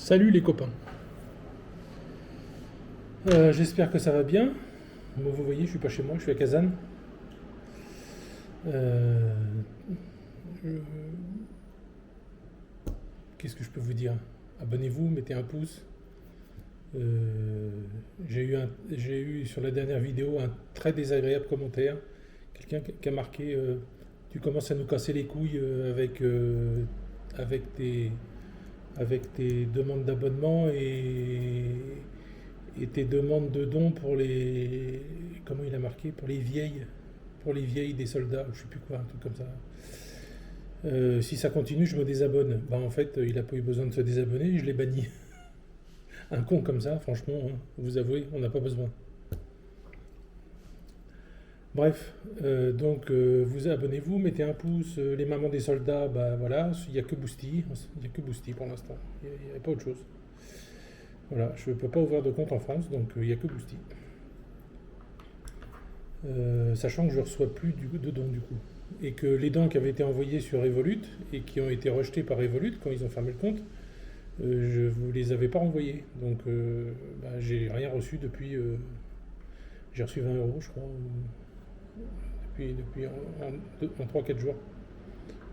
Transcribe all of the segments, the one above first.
Salut les copains. J'espère que ça va bien. Bon, vous voyez, je suis pas chez moi, je suis à Kazan. Euh, je- Qu'est-ce que je peux vous dire? Abonnez-vous, mettez un pouce. Euh, j'ai eu sur la dernière vidéo un très désagréable commentaire. Quelqu'un qui a marqué tu commences à nous casser les couilles avec tes demandes d'abonnement et tes demandes de dons pour les. Comment il a marqué? Pour les vieilles des soldats, ou je sais plus quoi, un truc comme ça. Si ça continue, je me désabonne. Bah en fait, il a pas eu besoin de se désabonner, je l'ai banni. Un con comme ça, franchement, hein, vous avouez, on n'a pas besoin. Bref, vous abonnez-vous, mettez un pouce. Les mamans des soldats, bah voilà, il n'y a que Boosty, il n'y a que Boosty pour l'instant, il n'y a pas autre chose. Voilà, je ne peux pas ouvrir de compte en France, donc il n'y a que Boosty. Sachant que je ne reçois plus de dons du coup. Et que les dons qui avaient été envoyés sur Revolut et qui ont été rejetés par Revolut quand ils ont fermé le compte, je ne vous les avais pas renvoyés. Donc j'ai rien reçu depuis. J'ai reçu 20 euros, je crois, depuis en 3-4 jours.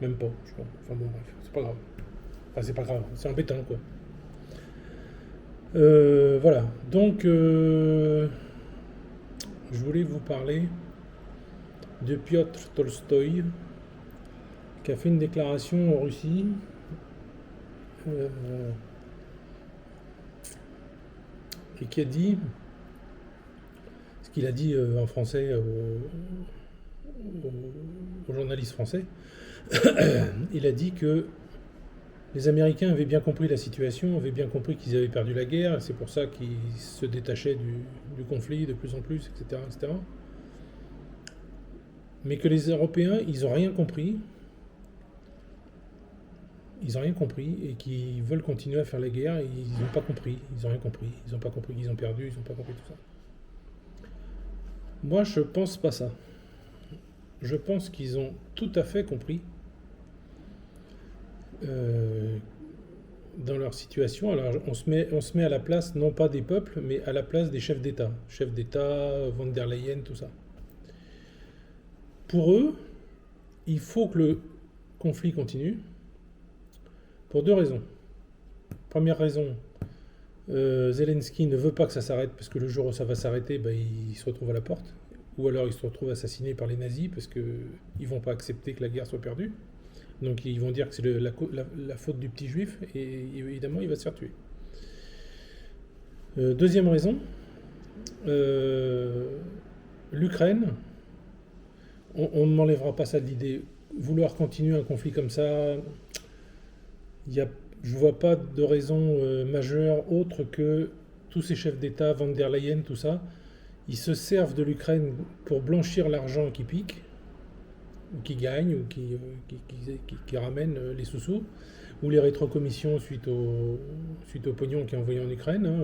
Même pas, je crois. Enfin bon, bref, c'est pas grave. Enfin, c'est pas grave, c'est embêtant quoi. Voilà, donc je voulais vous parler de Piotr Tolstoï, qui a fait une déclaration en Russie euh, et qui a dit ce qu'il a dit en français aux journalistes français. Il a dit que les Américains avaient bien compris la situation, avaient bien compris qu'ils avaient perdu la guerre, c'est pour ça qu'ils se détachaient du conflit de plus en plus, etc., etc. Mais que les Européens, ils n'ont rien compris, et qu'ils veulent continuer à faire la guerre, et ils n'ont pas compris, ils n'ont rien compris, ils n'ont pas compris qu'ils ont perdu, ils n'ont pas compris tout ça. Moi, je pense pas ça. Je pense qu'ils ont tout à fait compris euh, dans leur situation. Alors, on se met à la place, non pas des peuples, mais à la place des chefs d'État. Chefs d'État, von der Leyen, tout ça. Pour eux, il faut que le conflit continue, pour deux raisons. Première raison, Zelensky ne veut pas que ça s'arrête, parce que le jour où ça va s'arrêter, bah, il se retrouve à la porte. Ou alors il se retrouve assassiné par les nazis, parce qu'ils ne vont pas accepter que la guerre soit perdue. Donc ils vont dire que c'est la faute du petit juif, et évidemment il va se faire tuer. Deuxième raison, euh, l'Ukraine, on ne m'enlèvera pas ça de l'idée. Vouloir continuer un conflit comme ça, je ne vois pas de raison majeure autre que tous ces chefs d'État, Van der Leyen, tout ça, ils se servent de l'Ukraine pour blanchir l'argent qui pique, ou qui gagne, ou qui ramène les sous-sous, ou les rétrocommissions suite au pognon qui est envoyé en Ukraine. Hein.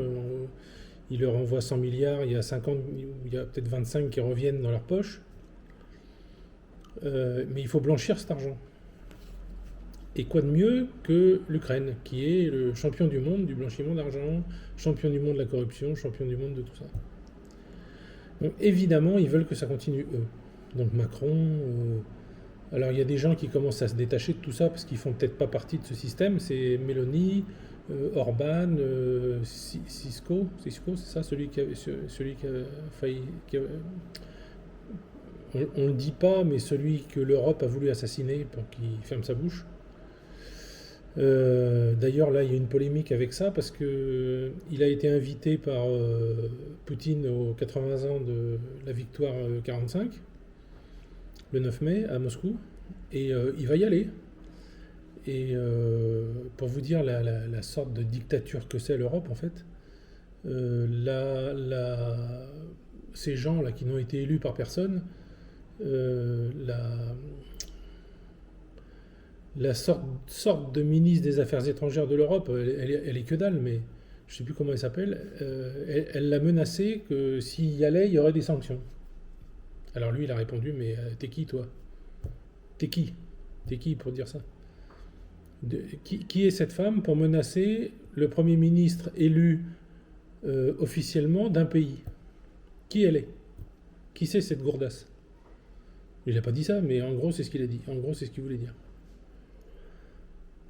Il leur envoie 100 milliards, il y a 50, il y a peut-être 25 qui reviennent dans leur poche. Mais il faut blanchir cet argent. Et quoi de mieux que l'Ukraine, qui est le champion du monde du blanchiment d'argent, champion du monde de la corruption, champion du monde de tout ça. Donc évidemment, ils veulent que ça continue, eux. Donc Macron. Alors il y a des gens qui commencent à se détacher de tout ça parce qu'ils font peut-être pas partie de ce système. C'est Mélanie, Orban, Cisco, c'est ça, celui qui a failli. On ne le dit pas, mais celui que l'Europe a voulu assassiner pour qu'il ferme sa bouche. D'ailleurs, là, il y a une polémique avec ça parce que il a été invité par Poutine aux 80 ans de la victoire 45, le 9 mai, à Moscou, et il va y aller. Et pour vous dire la sorte de dictature que c'est l'Europe, en fait, euh, la, la- ces gens-là qui n'ont été élus par personne, la, la sorte de ministre des Affaires étrangères de l'Europe, elle est que dalle, mais je ne sais plus comment elle s'appelle, elle l'a menacé que s'il y allait, il y aurait des sanctions. Alors lui, il a répondu, mais t'es qui toi? T'es qui? T'es qui pour dire ça? Qui est cette femme pour menacer le Premier ministre élu officiellement d'un pays. Qui elle est? Qui c'est cette gourdasse? Il n'a pas dit ça, mais en gros, c'est ce qu'il a dit. En gros, c'est ce qu'il voulait dire.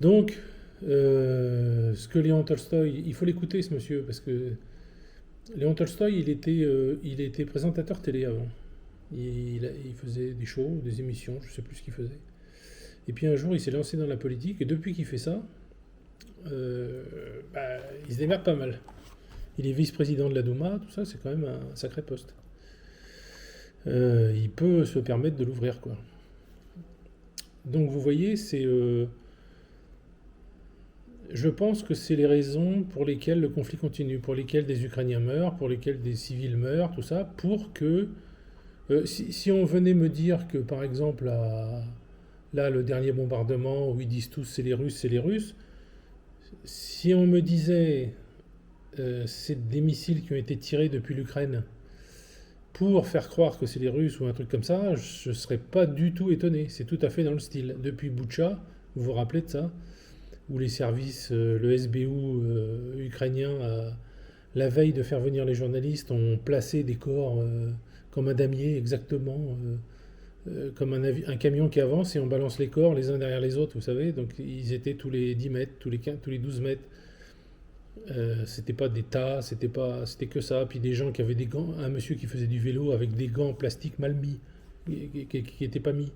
Donc, ce que Léon Tolstoï, il faut l'écouter, ce monsieur, parce que Léon Tolstoï, il était présentateur télé avant. Il faisait des shows, des émissions, je ne sais plus ce qu'il faisait. Et puis un jour, il s'est lancé dans la politique, et depuis qu'il fait ça, il se démerde pas mal. Il est vice-président de la Douma, tout ça, c'est quand même un sacré poste. Il peut se permettre de l'ouvrir, quoi. Donc vous voyez, je pense que c'est les raisons pour lesquelles le conflit continue, pour lesquelles des Ukrainiens meurent, pour lesquelles des civils meurent, tout ça, pour que... si on venait me dire que, par exemple, là, le dernier bombardement, où ils disent tous c'est les Russes, si on me disait c'est des missiles qui ont été tirés depuis l'Ukraine pour faire croire que c'est les Russes ou un truc comme ça, je ne serais pas du tout étonné. C'est tout à fait dans le style. Depuis Boutcha, vous vous rappelez de ça, où les services, le SBU ukrainien, la veille de faire venir les journalistes, ont placé des corps comme un damier, exactement, comme un camion qui avance et on balance les corps les uns derrière les autres, vous savez. Donc ils étaient tous les 10 mètres, tous les 12 mètres. C'était pas des tas, c'était que ça. Puis des gens qui avaient des gants, un monsieur qui faisait du vélo avec des gants en plastique mal mis, qui n'étaient pas mis.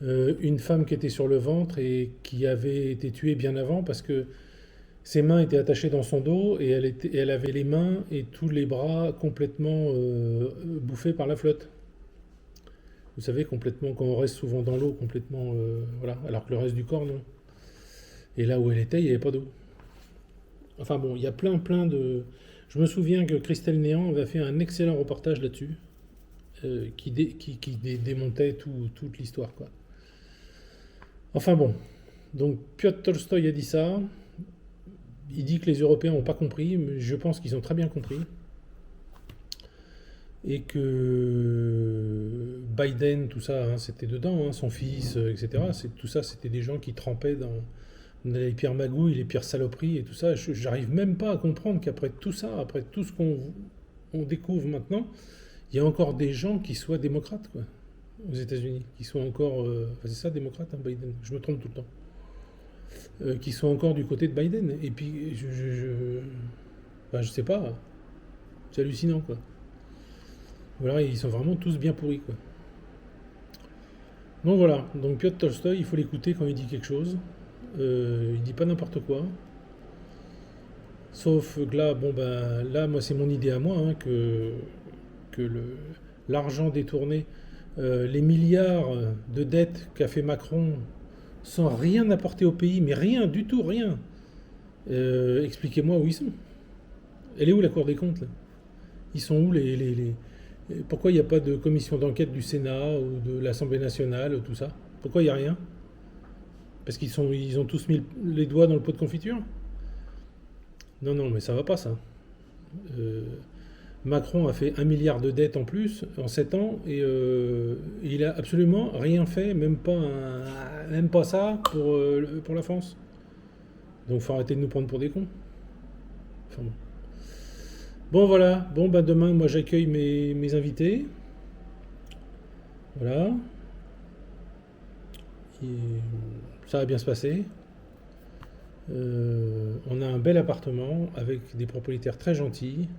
Une femme qui était sur le ventre et qui avait été tuée bien avant parce que ses mains étaient attachées dans son dos et elle avait les mains et tous les bras complètement bouffés par la flotte. Vous savez, complètement, quand on reste souvent dans l'eau, complètement, voilà, alors que le reste du corps, non. Et là où elle était, il n'y avait pas d'eau. Enfin bon, il y a plein de... Je me souviens que Christelle Néant avait fait un excellent reportage là-dessus, qui démontait toute l'histoire, quoi. Enfin bon, donc Piotr Tolstoï a dit ça. Il dit que les Européens n'ont pas compris, mais je pense qu'ils ont très bien compris. Et que Biden, tout ça, hein, c'était dedans, hein, son fils, etc. Tout ça, c'était des gens qui trempaient dans les pires magouilles, les pires saloperies et tout ça. J'arrive même pas à comprendre qu'après tout ça, après tout ce qu'on découvre maintenant, il y a encore des gens qui soient démocrates, quoi, aux États-Unis, qui soient encore... enfin, c'est ça, démocrate, hein, Biden, je me trompe tout le temps. Qui soient encore du côté de Biden. Et puis, je sais pas, c'est hallucinant, quoi. Voilà, ils sont vraiment tous bien pourris, quoi. Donc voilà, donc Piotr Tolstoï, il faut l'écouter quand il dit quelque chose. Il dit pas n'importe quoi. Sauf que là, bon ben, là, moi, c'est mon idée à moi, hein, que l'argent détourné, les milliards de dettes qu'a fait Macron sans rien apporter au pays, mais rien du tout, rien. Expliquez-moi où ils sont. Elle est où la Cour des comptes, là? Ils sont où pourquoi il n'y a pas de commission d'enquête du Sénat ou de l'Assemblée nationale, tout ça? Pourquoi il n'y a rien? Parce ils ont tous mis les doigts dans le pot de confiture? Non, non, mais ça va pas, ça. Macron a fait 1 milliard de dettes en plus en 7 ans et il a absolument rien fait, même pas ça pour la France. Donc faut arrêter de nous prendre pour des cons. Enfin bon. Bon voilà, bon bah demain moi j'accueille mes invités. Voilà. Et ça va bien se passer. On a un bel appartement avec des propriétaires très gentils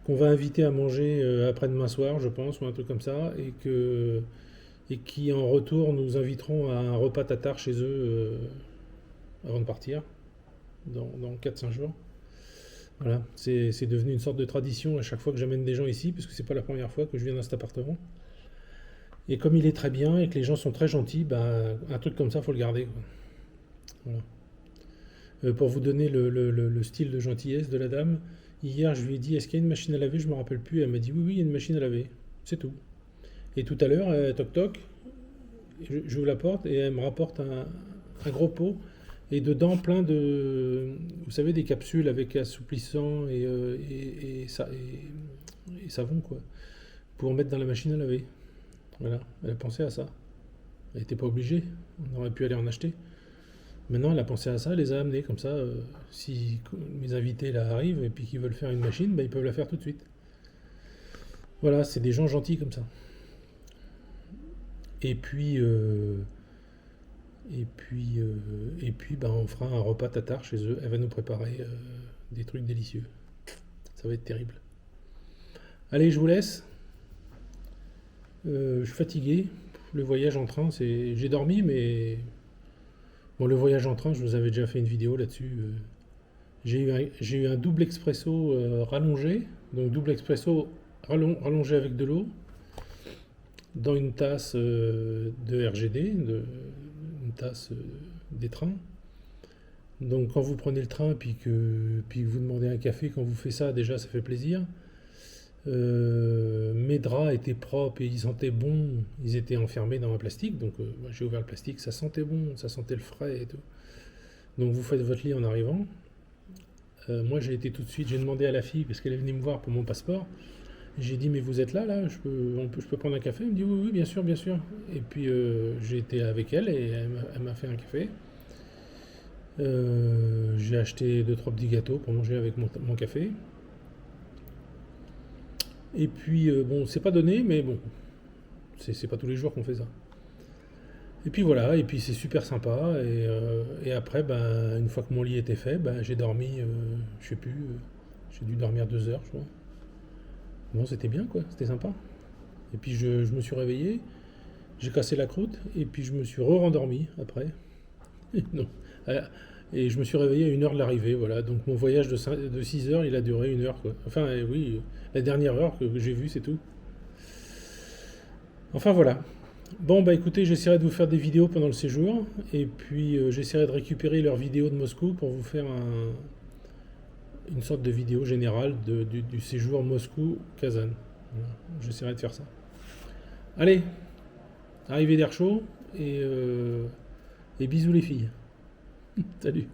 qu'on va inviter à manger après-demain soir, je pense, ou un truc comme ça, et qui en retour nous inviteront à un repas tatar chez eux avant de partir, dans 4-5 jours. Voilà, c'est devenu une sorte de tradition à chaque fois que j'amène des gens ici, parce que c'est pas la première fois que je viens dans cet appartement. Et comme il est très bien et que les gens sont très gentils, ben, un truc comme ça, faut le garder, quoi. Voilà. Pour vous donner le style de gentillesse de la dame, hier je lui ai dit est-ce qu'il y a une machine à laver, je me rappelle plus, elle m'a dit oui, oui, il y a une machine à laver, c'est tout. Et tout à l'heure, toc toc, j'ouvre la porte et elle me rapporte un gros pot et dedans plein de, vous savez, des capsules avec assouplissant et savon, quoi, pour mettre dans la machine à laver. Voilà, elle a pensé à ça. Elle n'était pas obligée, on aurait pu aller en acheter. Maintenant, elle a pensé à ça, elle les a amenés comme ça. Si mes invités là arrivent et puis qu'ils veulent faire une machine, bah, ils peuvent la faire tout de suite. Voilà, c'est des gens gentils comme ça. Et puis, euh, et puis, et puis, bah, on fera un repas tatar chez eux. Elle va nous préparer des trucs délicieux. Ça va être terrible. Allez, je vous laisse. Je suis fatigué. Le voyage en train, c'est. J'ai dormi, mais bon, le voyage en train, je vous avais déjà fait une vidéo là-dessus. J'ai eu un double expresso rallongé, donc double expresso rallongé avec de l'eau, dans une tasse de RGD, une tasse des trains. Donc quand vous prenez le train puis que vous demandez un café, quand vous faites ça, déjà ça fait plaisir. Mes draps étaient propres et ils sentaient bon. Ils étaient enfermés dans un plastique, donc moi, j'ai ouvert le plastique, ça sentait bon, ça sentait le frais et tout. Donc vous faites votre lit en arrivant. Moi j'ai été tout de suite, j'ai demandé à la fille, parce qu'elle est venue me voir pour mon passeport. J'ai dit mais vous êtes là, je peux prendre un café? Elle me dit oui, oui, bien sûr, bien sûr. Et puis j'ai été avec elle et elle m'a fait un café. J'ai acheté deux trois petits gâteaux pour manger avec mon café. Et puis bon, c'est pas donné, mais bon, c'est pas tous les jours qu'on fait ça. Et puis voilà, et puis c'est super sympa. Et après, ben, une fois que mon lit était fait, ben, j'ai dormi, je sais plus, j'ai dû dormir 2 heures, je crois. Bon, c'était bien, quoi, c'était sympa. Et puis je me suis réveillé, j'ai cassé la croûte, et puis je me suis re-rendormi après. Non. Euh, Et je me suis réveillé à 1 heure de l'arrivée, voilà. Donc mon voyage de 6 heures, il a duré 1 heure, quoi. Enfin, oui, la dernière heure que j'ai vue, c'est tout. Enfin, voilà. Bon, bah écoutez, j'essaierai de vous faire des vidéos pendant le séjour, et puis j'essaierai de récupérer leurs vidéos de Moscou pour vous faire une sorte de vidéo générale du séjour Moscou-Kazan. Voilà. J'essaierai de faire ça. Allez, arrivée d'air chaud, et bisous les filles. Salut.